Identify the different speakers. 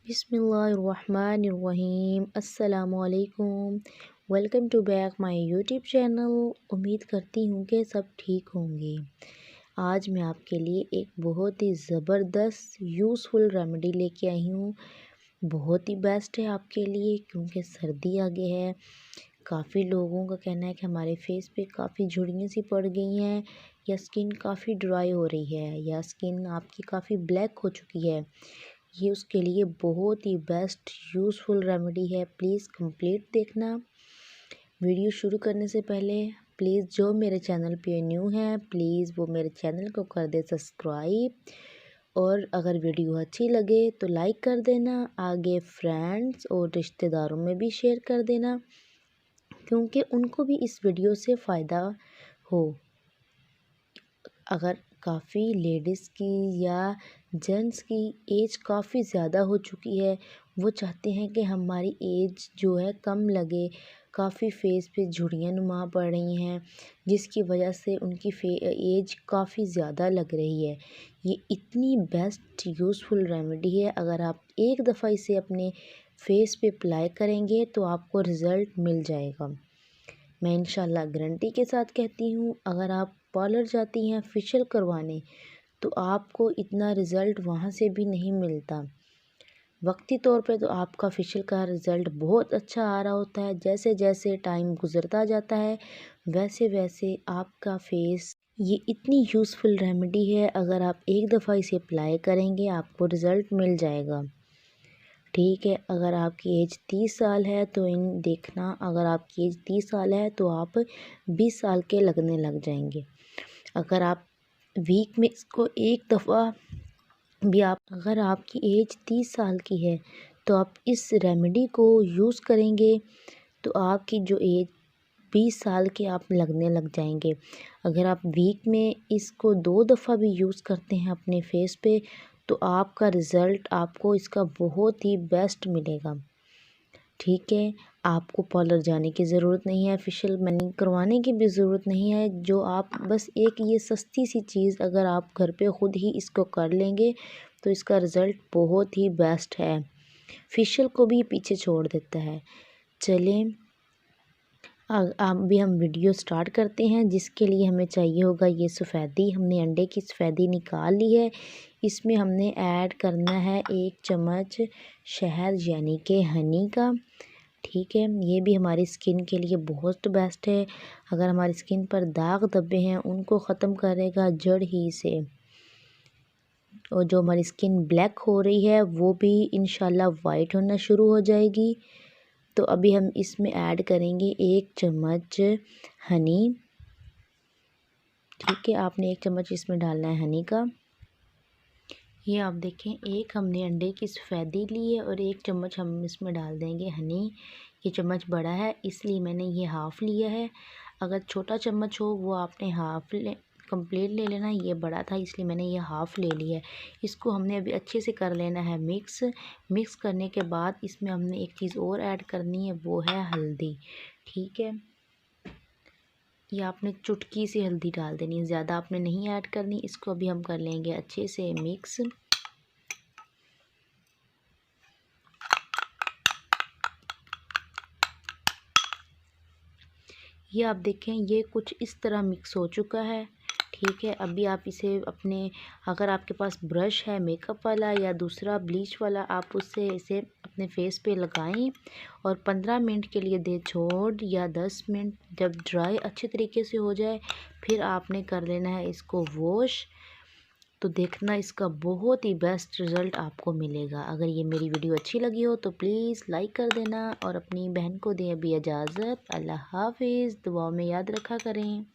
Speaker 1: बिस्मिल्लाहिर्रहमानिर्रहीम। अस्सलामुअलैकुम। Welcome to back my YouTube channel. उम्मीद करती हूँ कि सब ठीक होंगे। आज मैं आपके लिए एक बहुत ही ज़बरदस्त यूज़फुल रेमेडी लेके आई हूँ। बहुत ही बेस्ट है आपके लिए क्योंकि सर्दी आगे है। काफ़ी लोगों का कहना है कि हमारे फेस पे काफ़ी झुर्रियाँ सी पड़ गई हैं या स्किन काफ़ी ड्राई हो रही है या स्किन आपकी काफ़ी ब्लैक हो चुकी है। ये उसके लिए बहुत ही बेस्ट यूज़फुल रेमेडी है। प्लीज़ कंप्लीट देखना। वीडियो शुरू करने से पहले प्लीज़ जो मेरे चैनल पे न्यू है प्लीज़ वो मेरे चैनल को कर दे सब्सक्राइब, और अगर वीडियो अच्छी लगे तो लाइक कर देना। आगे फ्रेंड्स और रिश्तेदारों में भी शेयर कर देना क्योंकि उनको भी इस वीडियो से फ़ायदा हो। अगर काफ़ी लेडीज़ की या जेंट्स की एज काफ़ी ज़्यादा हो चुकी है, वो चाहते हैं कि हमारी एज जो है कम लगे। काफ़ी फेस पे झुर्रियाँ नुमा पड़ रही हैं जिसकी वजह से उनकी एज काफ़ी ज़्यादा लग रही है। ये इतनी बेस्ट यूज़फुल रेमेडी है। अगर आप एक दफ़ा इसे अपने फेस पे अप्लाई करेंगे तो आपको रिज़ल्ट मिल जाएगा। मैं इंशाल्लाह गारंटी के साथ कहती हूँ। अगर आप पार्लर जाती हैं फेशियल करवाने तो आपको इतना रिज़ल्ट वहाँ से भी नहीं मिलता। वक्ती तौर पे तो आपका फेशियल का रिज़ल्ट बहुत अच्छा आ रहा होता है। जैसे जैसे टाइम गुज़रता जाता है वैसे वैसे आपका फेस, ये इतनी यूज़फुल रेमेडी है। अगर आप एक दफ़ा इसे अप्लाई करेंगे आपको रिज़ल्ट मिल जाएगा। ठीक है, अगर आपकी एज 30 साल है तो देखना, अगर आपकी एज 30 साल है तो आप 20 साल के लगने लग जाएंगे। अगर आप वीक में इसको एक दफ़ा भी अगर आपकी एज 30 साल की है तो आप इस रेमेडी को यूज़ करेंगे तो आपकी जो एज 20 साल के आप लगने लग जाएंगे। अगर आप वीक में इसको 2 दफ़ा भी यूज़ करते हैं अपने फेस पे तो आपका रिज़ल्ट आपको इसका बहुत ही बेस्ट मिलेगा। ठीक है, आपको पार्लर जाने की ज़रूरत नहीं है, फेशियल मैनिक्योर करवाने की भी ज़रूरत नहीं है। जो आप बस एक ये सस्ती सी चीज़ अगर आप घर पे ख़ुद ही इसको कर लेंगे तो इसका रिज़ल्ट बहुत ही बेस्ट है। फेशियल को भी पीछे छोड़ देता है। चलें अब भी हम वीडियो स्टार्ट करते हैं। जिसके लिए हमें चाहिए होगा ये सफ़ेदी। हमने अंडे की सफ़ेदी निकाल ली है। इसमें हमने ऐड करना है 1 चम्मच शहद यानी कि हनी का। ठीक है, ये भी हमारी स्किन के लिए बहुत बेस्ट है। अगर हमारी स्किन पर दाग धब्बे हैं उनको ख़त्म करेगा जड़ ही से, और जो हमारी स्किन ब्लैक हो रही है वो भी इंशाल्लाह वाइट होना शुरू हो जाएगी। तो अभी हम इसमें ऐड करेंगे 1 चम्मच हनी। ठीक है, आपने 1 चम्मच इसमें डालना है हनी का। ये आप देखें, एक हमने अंडे की सफ़ेदी ली है और 1 चम्मच हम इसमें डाल देंगे हनी। ये चम्मच बड़ा है इसलिए मैंने ये हाफ़ लिया है। अगर छोटा चम्मच हो वो आपने हाफ़ कंप्लीट ले लेना। ये बड़ा था इसलिए मैंने ये हाफ़ ले लिया है। इसको हमने अभी अच्छे से कर लेना है मिक्स करने के बाद इसमें हमने एक चीज़ और ऐड करनी है, वो है हल्दी। ठीक है, ये आपने चुटकी से हल्दी डाल देनी है, ज़्यादा आपने नहीं ऐड करनी। इसको अभी हम कर लेंगे अच्छे से मिक्स। ये आप देखें, ये कुछ इस तरह मिक्स हो चुका है। ठीक है, अभी आप इसे अगर आपके पास ब्रश है मेकअप वाला या दूसरा ब्लीच वाला, आप उससे इसे अपने फेस पे लगाएं और 15 मिनट के लिए दे छोड़, या 10 मिनट। जब ड्राई अच्छे तरीके से हो जाए फिर आपने कर लेना है इसको वॉश। तो देखना इसका बहुत ही बेस्ट रिज़ल्ट आपको मिलेगा। अगर ये मेरी वीडियो अच्छी लगी हो तो प्लीज़ लाइक कर देना और अपनी बहन को दें अभी इजाज़त। अल्लाह हाफ़िज़। दुआओं में याद रखा करें।